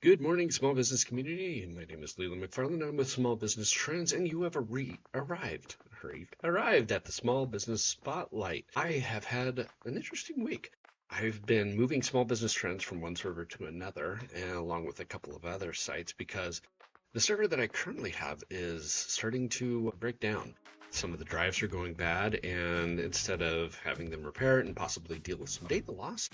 Good morning, small business community. My name is Leland McFarland. I'm with Small Business Trends, and you have arrived at the Small Business Spotlight. I have had an interesting week. I've been moving Small Business Trends from one server to another, and along with a couple of other sites, because the server that I currently have is starting to break down. Some of the drives are going bad, and instead of having them repair it and possibly deal with some data loss,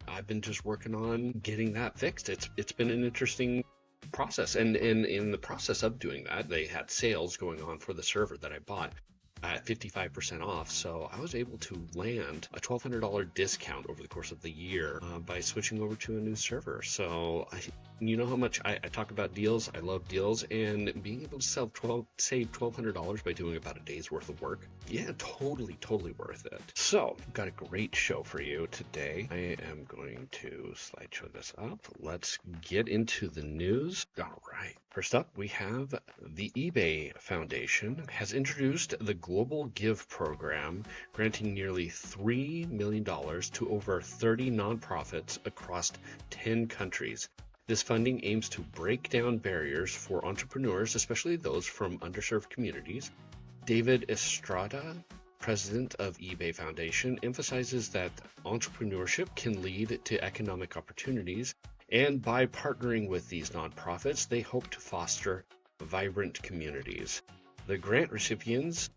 I've been just working on getting that fixed. It's been an interesting process, and in the process of doing that, they had sales going on for the server that I bought at 55% off. So I was able to land a $1,200 discount over the course of the year by switching over to a new server. So you know how much I talk about deals. I love deals, and being able to save $1,200 by doing about a day's worth of work. Yeah, totally worth it. So I've got a great show for you today. I am going to slideshow this up. Let's get into the news. All right. First up, we have the eBay Foundation has introduced the Global Give program, granting nearly $3 million to over 30 nonprofits across 10 countries. This funding aims to break down barriers for entrepreneurs, especially those from underserved communities. David Estrada, president of eBay Foundation, emphasizes that entrepreneurship can lead to economic opportunities, and by partnering with these nonprofits, they hope to foster vibrant communities. The grant recipients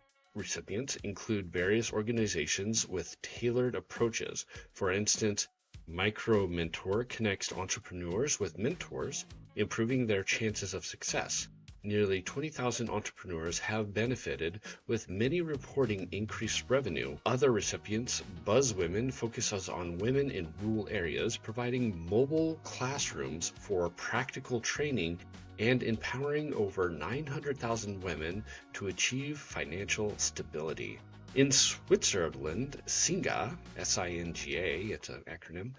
include various organizations with tailored approaches. For instance, Micro Mentor connects entrepreneurs with mentors, improving their chances of success. Nearly 20,000 entrepreneurs have benefited, with many reporting increased revenue. Other recipients, Buzz Women, focuses on women in rural areas, providing mobile classrooms for practical training and empowering over 900,000 women to achieve financial stability. In Switzerland, Singa, S-I-N-G-A, it's an acronym,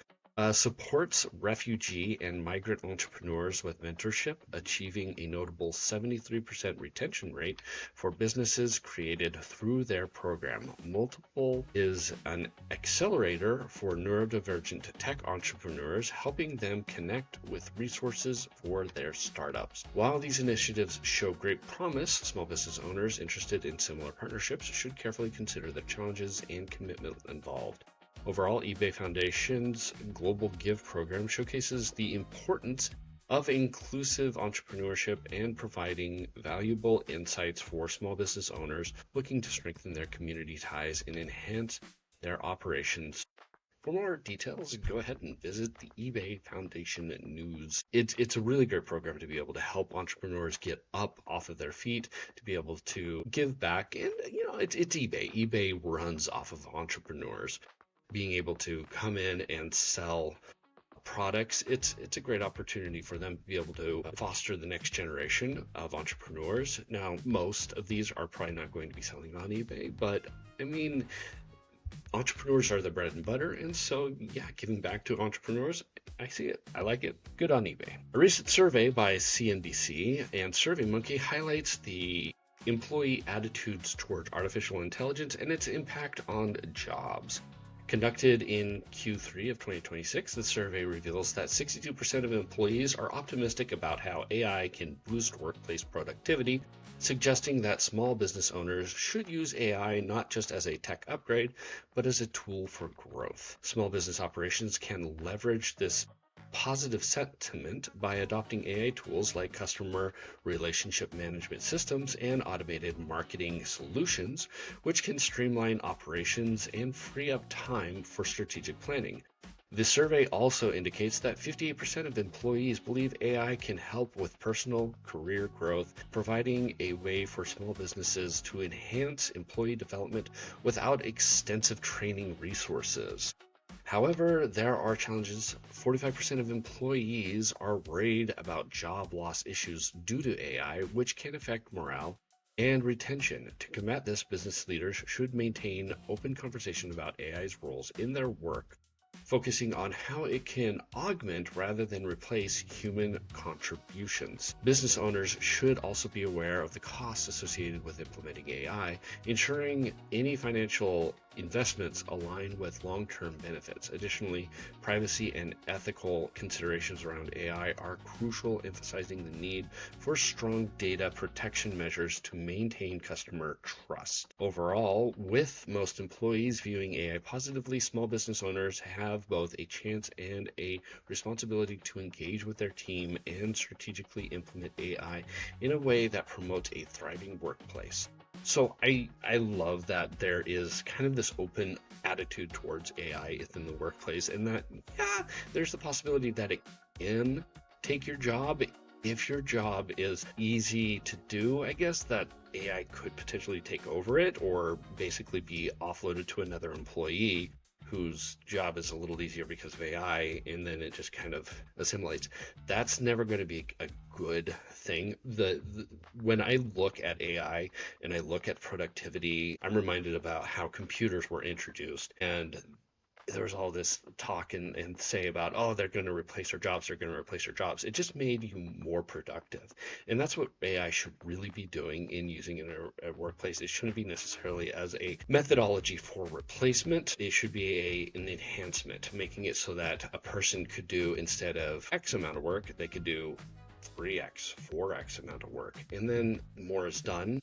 supports refugee and migrant entrepreneurs with mentorship, achieving a notable 73% retention rate for businesses created through their program. Multiple is an accelerator for neurodivergent tech entrepreneurs, helping them connect with resources for their startups. While these initiatives show great promise, small business owners interested in similar partnerships should carefully consider the challenges and commitment involved. Overall, eBay Foundation's Global Give program showcases the importance of inclusive entrepreneurship and providing valuable insights for small business owners looking to strengthen their community ties and enhance their operations. For more details, go ahead and visit the eBay Foundation news. It's a really great program to be able to help entrepreneurs get up off of their feet, to be able to give back. And, it's eBay. eBay runs off of entrepreneurs. Being able to come in and sell products, it's a great opportunity for them to be able to foster the next generation of entrepreneurs. Now, most of these are probably not going to be selling on eBay, but I mean, entrepreneurs are the bread and butter, and so yeah, giving back to entrepreneurs, I see it. I like it. Good on eBay. A recent survey by CNBC and SurveyMonkey highlights the employee attitudes toward artificial intelligence and its impact on jobs. Conducted in Q3 of 2026, the survey reveals that 62% of employees are optimistic about how AI can boost workplace productivity, suggesting that small business owners should use AI not just as a tech upgrade, but as a tool for growth. Small business operations can leverage this positive sentiment by adopting AI tools like customer relationship management systems and automated marketing solutions, which can streamline operations and free up time for strategic planning. The survey also indicates that 58% of employees believe AI can help with personal career growth, providing a way for small businesses to enhance employee development without extensive training resources. However, there are challenges. 45% of employees are worried about job loss issues due to AI, which can affect morale and retention. To combat this, business leaders should maintain open conversation about AI's roles in their work focusing on how it can augment rather than replace human contributions. Business owners should also be aware of the costs associated with implementing AI, ensuring any financial investments align with long-term benefits. Additionally, privacy and ethical considerations around AI are crucial, emphasizing the need for strong data protection measures to maintain customer trust. Overall, with most employees viewing AI positively, small business owners have both a chance and a responsibility to engage with their team and strategically implement AI in a way that promotes a thriving workplace. So I love that there is kind of this open attitude towards AI within the workplace, and that, yeah, there's the possibility that it can take your job. If your job is easy to do, I guess that AI could potentially take over it or basically be offloaded to another employee whose job is a little easier because of AI, and then it just kind of assimilates. That's never going to be a good thing. When I look at AI and I look at productivity, I'm reminded about how computers were introduced, and there was all this talk and say about, oh, they're going to replace our jobs, they're going to replace our jobs. It just made you more productive. And that's what AI should really be doing in using in a workplace. It shouldn't be necessarily as a methodology for replacement. It should be an enhancement, making it so that a person could do, instead of X amount of work, they could do 3X, 4X amount of work. And then more is done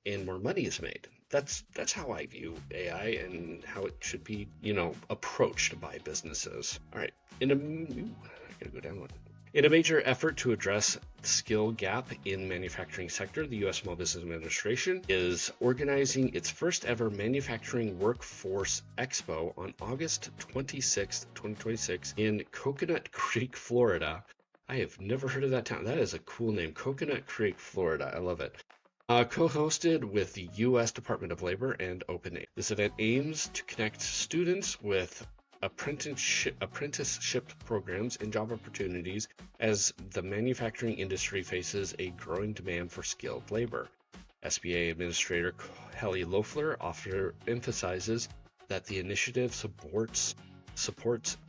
and more money is made. That's how I view AI and how it should be, approached by businesses. All right, I gotta go down one. In a major effort to address the skill gap in manufacturing sector, the U.S. Small Business Administration is organizing its first ever manufacturing workforce expo on August 26, 2026 in Coconut Creek, Florida. I have never heard of that town. That is a cool name, Coconut Creek, Florida. I love it. Co-hosted with the U.S. Department of Labor and OpenAid. This event aims to connect students with apprenticeship programs and job opportunities as the manufacturing industry faces a growing demand for skilled labor. SBA Administrator Kelly Loeffler emphasizes that the initiative supports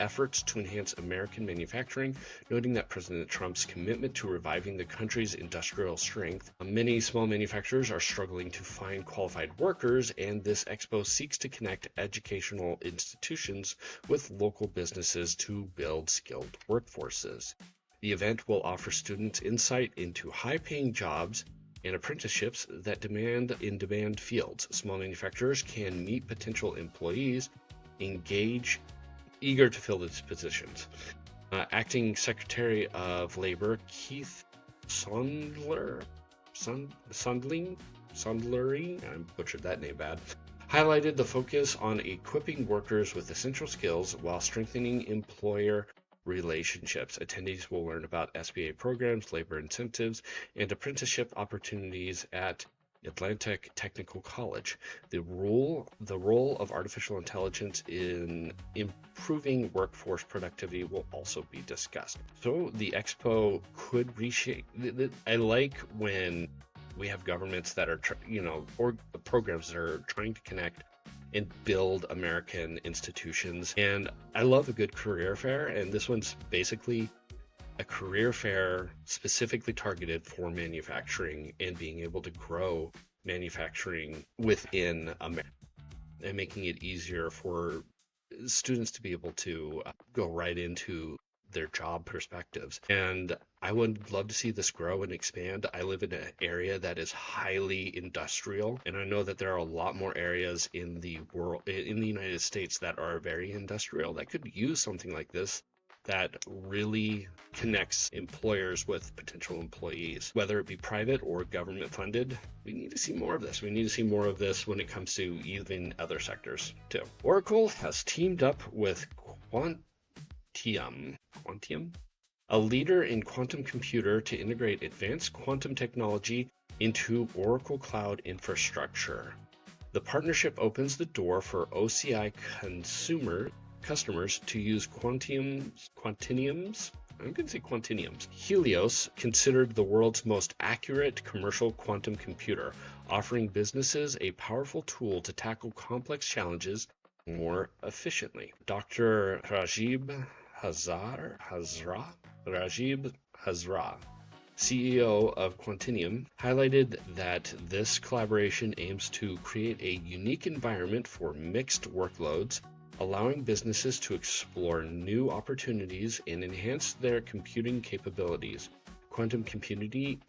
efforts to enhance American manufacturing, noting that President Trump's commitment to reviving the country's industrial strength. Many small manufacturers are struggling to find qualified workers, and this expo seeks to connect educational institutions with local businesses to build skilled workforces. The event will offer students insight into high-paying jobs and apprenticeships that in-demand fields. Small manufacturers can meet potential employees, eager to fill these positions. Acting Secretary of Labor Keith Sondleri, I butchered that name bad, highlighted the focus on equipping workers with essential skills while strengthening employer relationships. Attendees will learn about SBA programs, labor incentives, and apprenticeship opportunities at Atlantic Technical College. The role of artificial intelligence in improving workforce productivity will also be discussed. So the expo could reshape. I like when we have governments that are, or programs that are trying to connect and build American institutions. And I love a good career fair, and this one's basically a career fair specifically targeted for manufacturing and being able to grow manufacturing within America and making it easier for students to be able to go right into their job perspectives. And I would love to see this grow and expand. I live in an area that is highly industrial, and I know that there are a lot more areas in the world, in the United States, that are very industrial that could use something like this that really connects employers with potential employees, whether it be private or government funded. We need to see more of this. We need to see more of this when it comes to even other sectors too. Oracle has teamed up with Quantium, a leader in quantum computer, to integrate advanced quantum technology into Oracle Cloud infrastructure. The partnership opens the door for OCI customers to use Quantium's Helios, considered the world's most accurate commercial quantum computer, offering businesses a powerful tool to tackle complex challenges more efficiently. Dr. Rajib Hazra, CEO of Quantium, highlighted that this collaboration aims to create a unique environment for mixed workloads, allowing businesses to explore new opportunities and enhance their computing capabilities. Quantum computing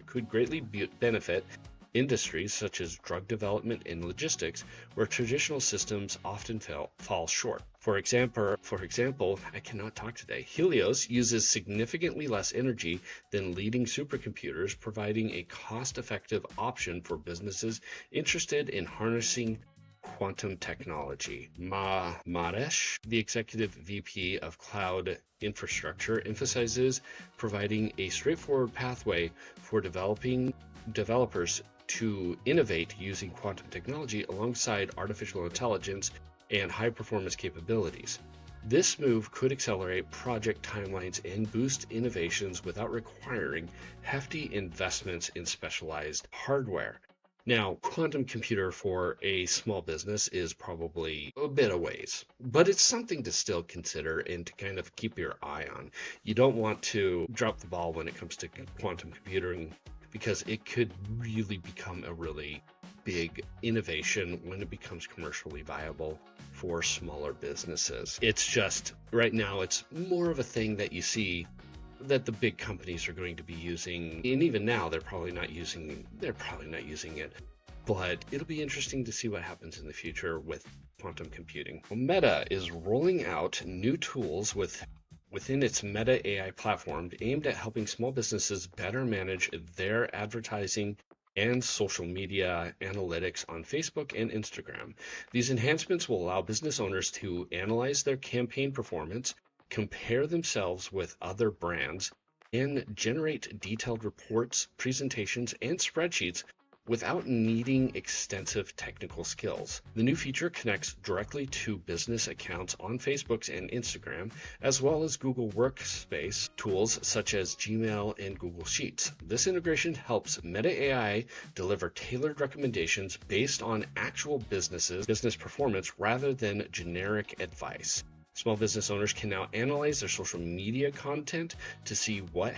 could greatly benefit industries such as drug development and logistics, where traditional systems often fall short. For example, I cannot talk today. Helios uses significantly less energy than leading supercomputers, providing a cost-effective option for businesses interested in harnessing quantum technology. Maresh, the executive VP of Cloud Infrastructure, emphasizes providing a straightforward pathway for developers to innovate using quantum technology alongside artificial intelligence and high-performance capabilities. This move could accelerate project timelines and boost innovations without requiring hefty investments in specialized hardware. Now, quantum computer for a small business is probably a bit of ways, but it's something to still consider and to kind of keep your eye on. You don't want to drop the ball when it comes to quantum computing, because it could really become a really big innovation when it becomes commercially viable for smaller businesses. It's just, right now, it's more of a thing that you see that the big companies are going to be using, and even now they're probably not using it. But it'll be interesting to see what happens in the future with quantum computing. Meta is rolling out new tools within its Meta AI platform aimed at helping small businesses better manage their advertising and social media analytics on Facebook and Instagram. These enhancements will allow business owners to analyze their campaign performance, compare themselves with other brands, and generate detailed reports, presentations, and spreadsheets without needing extensive technical skills. The new feature connects directly to business accounts on Facebook and Instagram, as well as Google Workspace tools such as Gmail and Google Sheets. This integration helps Meta AI deliver tailored recommendations based on actual business performance rather than generic advice. Small business owners can now analyze their social media content to see what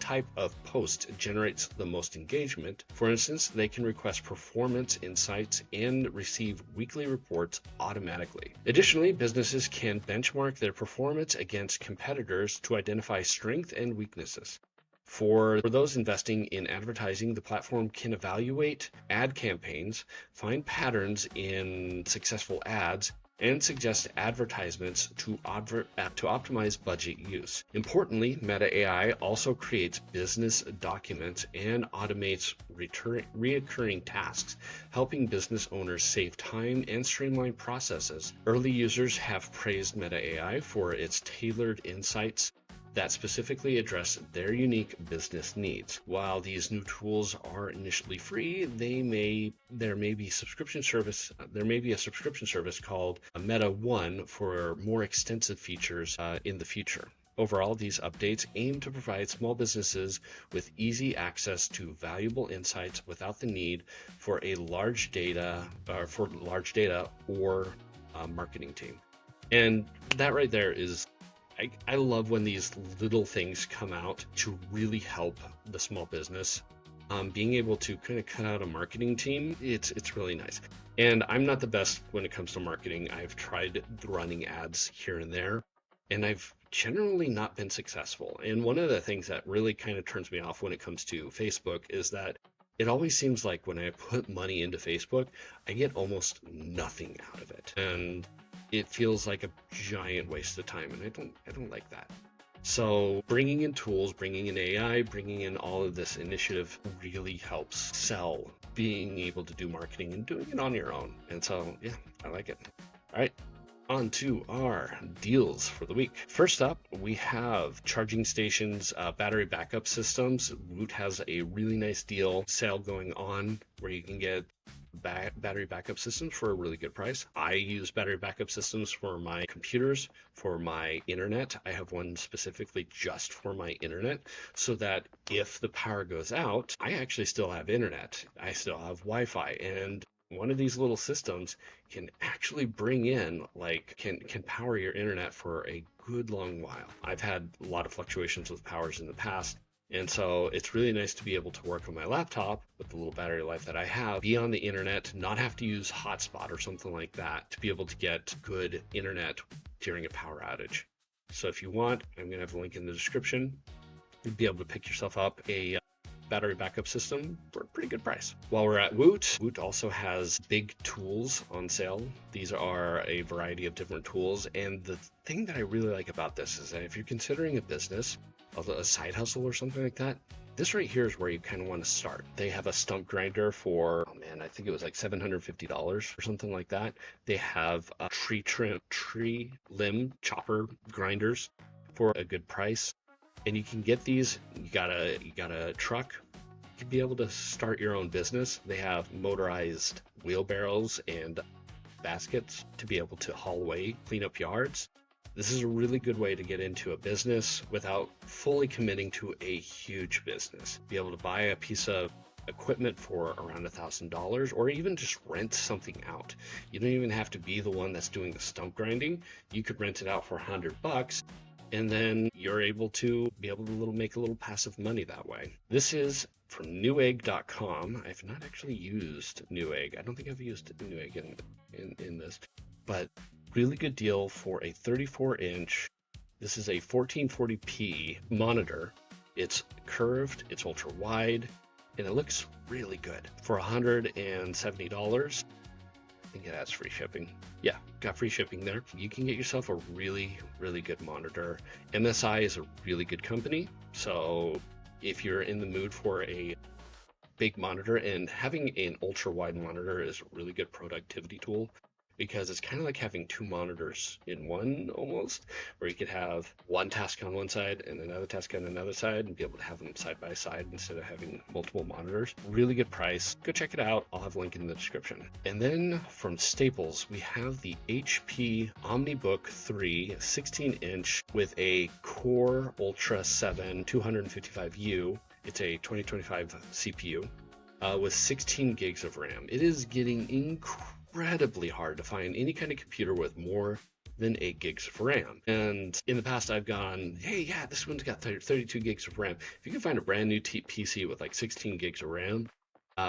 type of post generates the most engagement. For instance, they can request performance insights and receive weekly reports automatically. Additionally, businesses can benchmark their performance against competitors to identify strengths and weaknesses. For those investing in advertising, the platform can evaluate ad campaigns, find patterns in successful ads, and suggest advertisements to optimize budget use. Importantly, Meta AI also creates business documents and automates recurring tasks, helping business owners save time and streamline processes. Early users have praised Meta AI for its tailored insights that specifically address their unique business needs. While these new tools are initially free, there may be a subscription service called Meta One for more extensive features in the future. Overall, these updates aim to provide small businesses with easy access to valuable insights without the need for large data or marketing team. And that right there is, I love when these little things come out to really help the small business. Being able to kind of cut out a marketing team, it's really nice. And I'm not the best when it comes to marketing. I've tried running ads here and there, and I've generally not been successful. And one of the things that really kind of turns me off when it comes to Facebook is that it always seems like when I put money into Facebook, I get almost nothing out of it. And it feels like a giant waste of time, and I don't like that. So bringing in tools, bringing in AI, bringing in all of this initiative really helps sell being able to do marketing and doing it on your own. And so, yeah, I like it. All right, on to our deals for the week. First up, we have charging stations, battery backup systems. Woot has a really nice deal sale going on where you can get battery backup systems for a really good price. I use battery backup systems for my computers, for my internet. I have one specifically just for my internet, so that if the power goes out, I actually still have internet. I still have Wi-Fi, and one of these little systems can actually bring in, like, can power your internet for a good long while. I've had a lot of fluctuations with powers in the past, and so it's really nice to be able to work on my laptop with the little battery life that I have, be on the internet, not have to use hotspot or something like that, to be able to get good internet during a power outage. So if you want, I'm going to have a link in the description. You'd be able to pick yourself up a battery backup system for a pretty good price. While we're at Woot, Woot also has big tools on sale. These are a variety of different tools, and the thing that I really like about this is that if you're considering a business, a side hustle or something like that, this right here is where you kind of want to start. They have a stump grinder for, oh man, I think it was like $750 or something like that. They have tree limb chopper grinders for a good price. And you can get these, you got a truck, you can be able to start your own business. They have motorized wheelbarrows and baskets to be able to haul away, clean up yards. This is a really good way to get into a business without fully committing to a huge business. Be able to buy a piece of equipment for around $1,000, or even just rent something out. You don't even have to be the one that's doing the stump grinding. You could rent it out for $100, and then you're able to make a little passive money that way. This is from newegg.com. I've not actually used Newegg. I don't think I've used Newegg in this, but really good deal for a 34-inch. This is a 1440p monitor. It's curved, it's ultra wide, and it looks really good. For $170, I think it has free shipping. Yeah, got free shipping there. You can get yourself a really, really good monitor. MSI is a really good company, so if you're in the mood for a big monitor, and having an ultra wide monitor is a really good productivity tool, because it's kind of like having two monitors in one almost, where you could have one task on one side and another task on another side and be able to have them side by side instead of having multiple monitors. Really good price. Go check it out. I'll have a link in the description. And then from Staples, we have the HP OmniBook 3 16-inch with a Core Ultra 7 255U. It's a 2025 CPU with 16 gigs of RAM. It is getting incredibly hard to find any kind of computer with more than 8 gigs of RAM. And in the past, I've gone, hey, yeah, this one's got 32 gigs of RAM. If you can find a brand new PC with like 16 gigs of RAM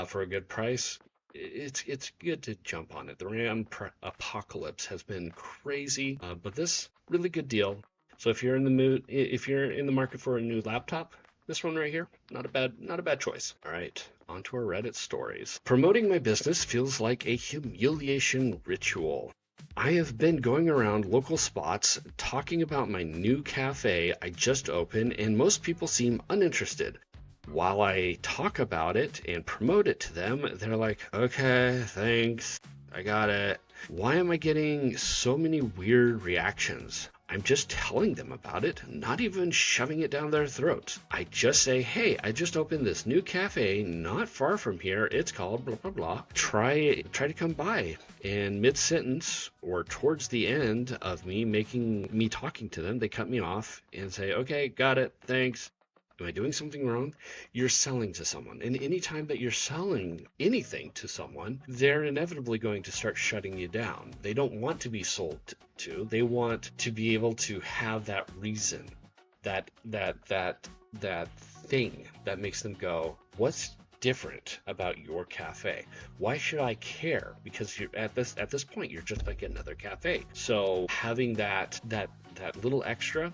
for a good price, it's good to jump on it. The RAM apocalypse has been crazy, but this really good deal. So if you're in the market for a new laptop, this one right here, not a bad choice. All right, on to our Reddit stories. Promoting my business feels like a humiliation ritual. I have been going around local spots talking about my new cafe I just opened, and most people seem uninterested. While I talk about it and promote it to them, they're like, okay, thanks, I got it. Why am I getting so many weird reactions? I'm just telling them about it, not even shoving it down their throats. I just say, hey, I just opened this new cafe not far from here. It's called blah, blah, blah. Try to come by. And mid-sentence or towards the end of me talking to them, they cut me off and say, okay, got it, thanks. Am I doing something wrong? You're selling to someone. And anytime that you're selling anything to someone, they're inevitably going to start shutting you down. They don't want to be sold to. They want to be able to have that reason, that thing that makes them go, what's different about your cafe? Why should I care? Because you're at this point, you're just like another cafe. So having that little extra,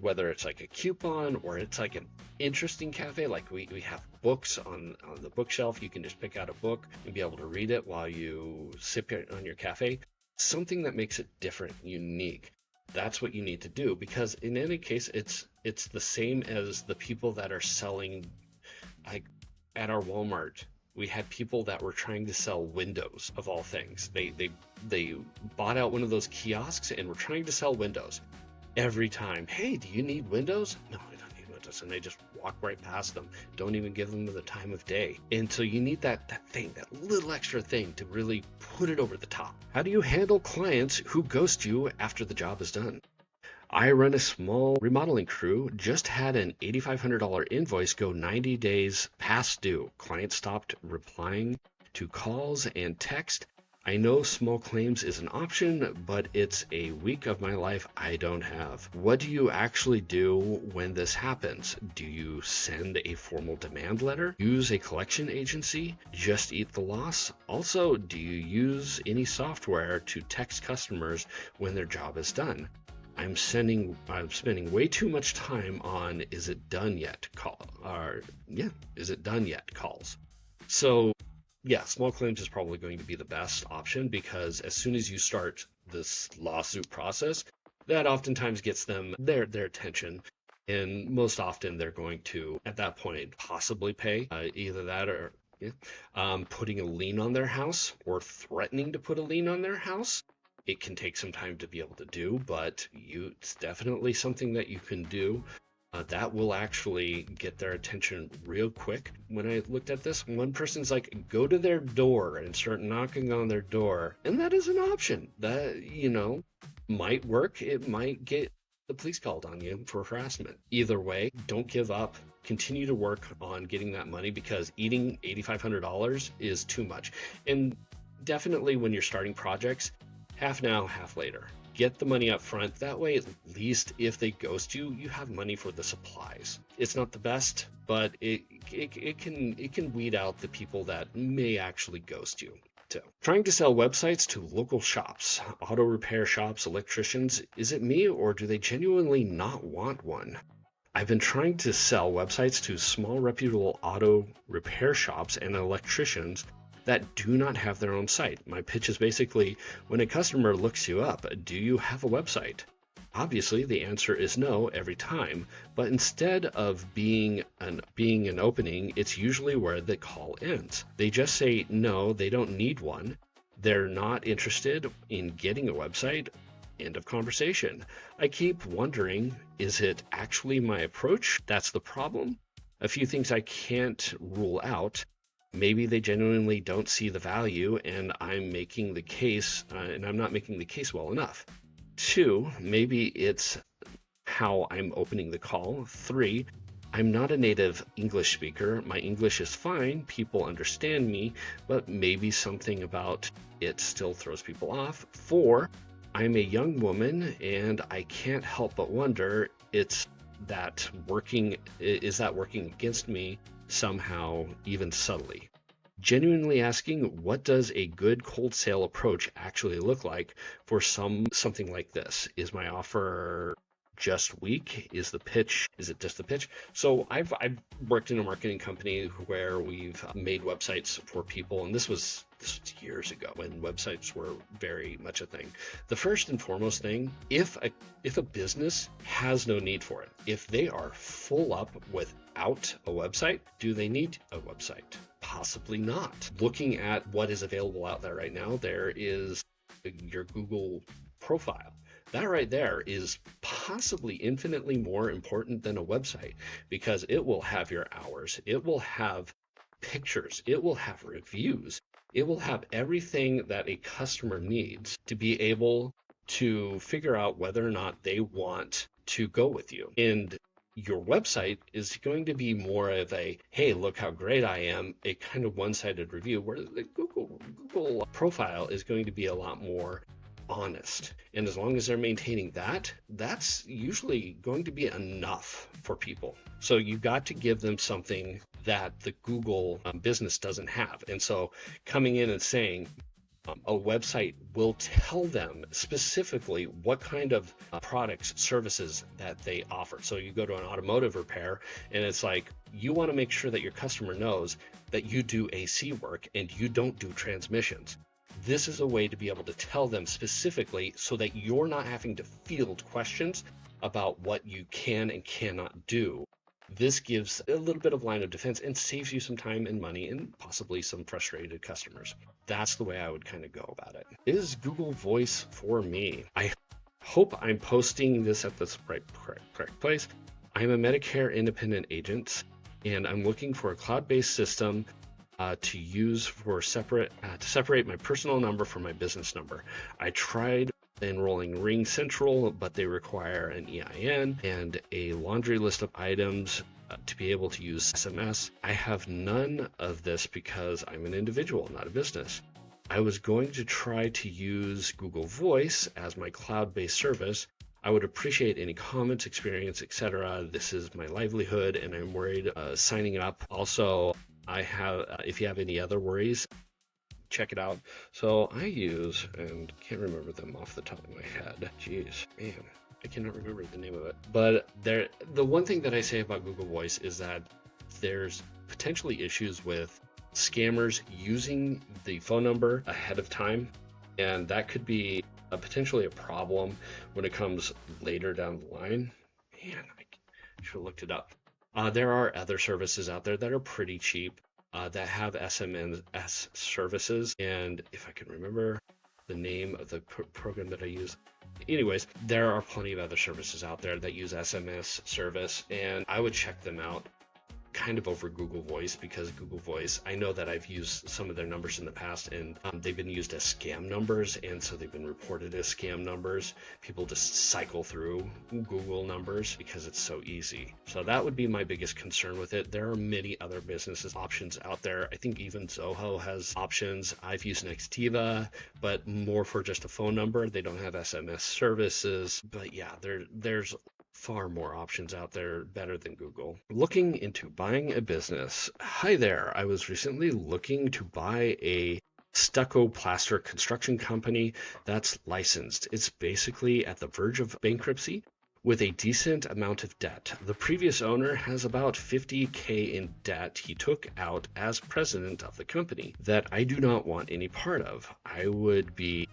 whether it's like a coupon or it's like an interesting cafe, like we have books on the bookshelf. You can just pick out a book and be able to read it while you sip it on your cafe. Something that makes it different, unique. That's what you need to do, because in any case, it's the same as the people that are selling, like at our Walmart. We had people that were trying to sell windows, of all things. They bought out one of those kiosks and were trying to sell windows. Every time, hey, do you need windows? No, I don't need windows. And they just walk right past them. Don't even give them the time of day. And so you need that thing, that little extra thing to really put it over the top. How do you handle clients who ghost you after the job is done? I run a small remodeling crew, just had an $8,500 invoice go 90 days past due. Client stopped replying to calls and text. I know small claims is an option, but it's a week of my life I don't have. What do you actually do when this happens? Do you send a formal demand letter? Use a collection agency? Just eat the loss? Also, do you use any software to text customers when their job is done? I'm spending way too much time on is it done yet is it done yet calls. So yeah, small claims is probably going to be the best option, because as soon as you start this lawsuit process, that oftentimes gets them their attention. And most often they're going to, at that point, possibly pay either that or putting a lien on their house or threatening to put a lien on their house. It can take some time to be able to do, but it's definitely something that you can do. That will actually get their attention real quick. When I looked at this, one person's like, go to their door and start knocking on their door. And that is an option that, might work. It might get the police called on you for harassment. Either way, don't give up. Continue to work on getting that money, because eating $8,500 is too much. And definitely when you're starting projects, half now, half later. Get the money up front. That way, at least if they ghost you, you have money for the supplies. It's not the best, but it can weed out the people that may actually ghost you. So, trying to sell websites to local shops, auto repair shops, electricians. Is it me, or do they genuinely not want one? I've been trying to sell websites to small reputable auto repair shops and electricians that do not have their own site. My pitch is basically, when a customer looks you up, do you have a website? Obviously, the answer is no every time, but instead of being an opening, it's usually where the call ends. They just say no, they don't need one. They're not interested in getting a website. End of conversation. I keep wondering, is it actually my approach that's the problem? A few things I can't rule out. Maybe they genuinely don't see the value, and I'm making the case, and I'm not making the case well enough. 2, maybe it's how I'm opening the call. 3, I'm not a native English speaker. My English is fine. People understand me, but maybe something about it still throws people off. 4, I'm a young woman, and I can't help but wonder, is that working against me somehow, even subtly? Genuinely asking, what does a good cold sale approach actually look like for something like this? Is my offer just weak? Is it just the pitch? So I've worked in a marketing company where we've made websites for people, and this was years ago when websites were very much a thing. The first and foremost thing, if a business has no need for it, if they are full up without a website, do they need a website? Possibly not. Looking at what is available out there right now, there is your Google profile. That right there is possibly infinitely more important than a website, because it will have your hours, it will have pictures, it will have reviews, it will have everything that a customer needs to be able to figure out whether or not they want to go with you. And your website is going to be more of a, hey, look how great I am, a kind of one-sided review, where the Google profile is going to be a lot more honest. And as long as they're maintaining that, that's usually going to be enough for people. So you got to give them something that the Google business doesn't have. And so coming in and saying, a website will tell them specifically what kind of products, services that they offer. So you go to an automotive repair, and it's like, you want to make sure that your customer knows that you do AC work and you don't do transmissions. This is a way to be able to tell them specifically, so that you're not having to field questions about what you can and cannot do. This gives a little bit of line of defense and saves you some time and money and possibly some frustrated customers. That's the way I would kind of go about it. Is Google Voice for me? I hope I'm posting this at the correct place. I'm a Medicare independent agent, and I'm looking for a cloud-based system to use for to separate my personal number from my business number. I tried enrolling Ring Central, but they require an EIN and a laundry list of items to be able to use SMS. I have none of this because I'm an individual, not a business. I was going to try to use Google Voice as my cloud-based service. I would appreciate any comments, experience, etc. This is my livelihood, and I'm worried signing up. Also, I have, if you have any other worries, check it out. So I use, and can't remember them off the top of my head. Jeez, man, I cannot remember the name of it. But the one thing that I say about Google Voice is that there's potentially issues with scammers using the phone number ahead of time, and that could be potentially a problem when it comes later down the line. Man, I should have looked it up. There are other services out there that are pretty cheap that have SMS services, and if I can remember the name of the program that I use. Anyways, there are plenty of other services out there that use SMS service, and I would check them out kind of over Google Voice, because Google Voice, I know that I've used some of their numbers in the past, and they've been used as scam numbers, and so they've been reported as scam numbers. People just cycle through Google numbers because it's so easy. So that would be my biggest concern with it. There are many other businesses options out there. I think even Zoho has options. I've used Nextiva, but more for just a phone number. They don't have SMS services, but yeah, there's far more options out there better than Google. Looking into buying a business. Hi there. I was recently looking to buy a stucco plaster construction company that's licensed. It's basically at the verge of bankruptcy with a decent amount of debt. The previous owner has about $50K in debt he took out as president of the company that I do not want any part of. I would be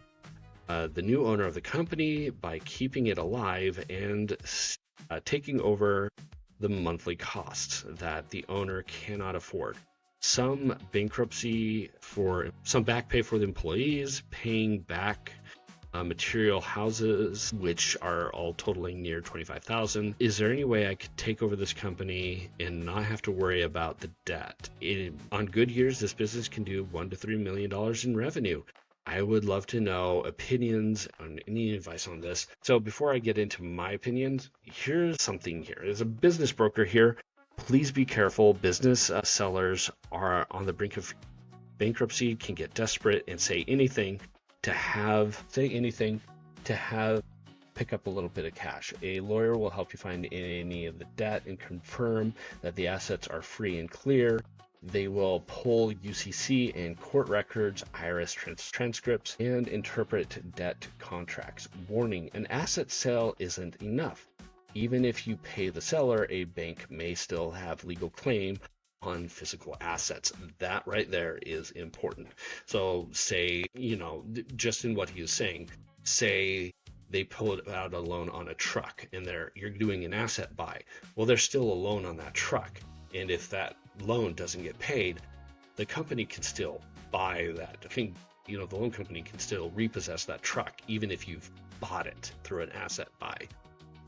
the new owner of the company by keeping it alive and taking over the monthly costs that the owner cannot afford. Some bankruptcy for some back pay for the employees, paying back material houses, which are all totaling near $25,000. Is there any way I could take over this company and not have to worry about the debt? On good years, this business can do $1 to $3 million in revenue. I would love to know opinions on any advice on this. So before I get into my opinions, here's something here. As a business broker here, please be careful. Business sellers are on the brink of bankruptcy, can get desperate and say anything to pick up a little bit of cash. A lawyer will help you find any of the debt and confirm that the assets are free and clear. They will pull UCC and court records, IRS transcripts, and interpret debt contracts. Warning, an asset sale isn't enough. Even if you pay the seller, a bank may still have legal claim on physical assets. That right there is important. So say, just in what he was saying, say they pull out a loan on a truck and you're doing an asset buy. Well, there's still a loan on that truck. And if that loan doesn't get paid, the company can still buy that. I think, the loan company can still repossess that truck, even if you've bought it through an asset buy.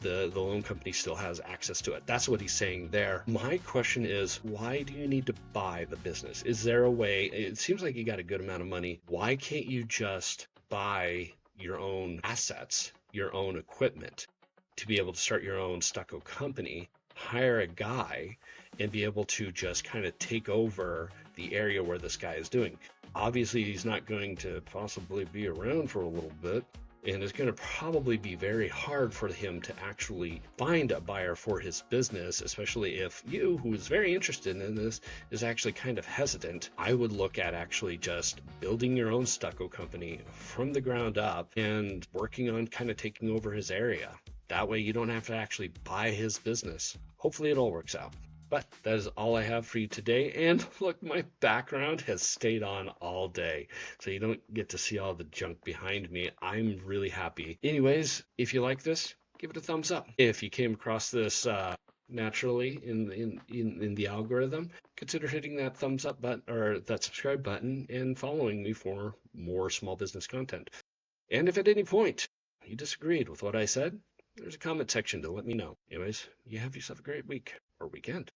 The loan company still has access to it. That's what he's saying there. My question is, why do you need to buy the business? Is there a way? It seems like you got a good amount of money. Why can't you just buy your own assets, your own equipment, to be able to start your own stucco company, hire a guy, and be able to just kind of take over the area where this guy is doing? Obviously, he's not going to possibly be around for a little bit, and it's going to probably be very hard for him to actually find a buyer for his business, especially if you, who is very interested in this, is actually kind of hesitant. I would look at actually just building your own stucco company from the ground up and working on kind of taking over his area. That way you don't have to actually buy his business. Hopefully it all works out. But that is all I have for you today. And look, my background has stayed on all day, so you don't get to see all the junk behind me. I'm really happy. Anyways, if you like this, give it a thumbs up. If you came across this naturally in the algorithm, consider hitting that thumbs up button or that subscribe button and following me for more small business content. And if at any point you disagreed with what I said, there's a comment section to let me know. Anyways, you have yourself a great week or weekend.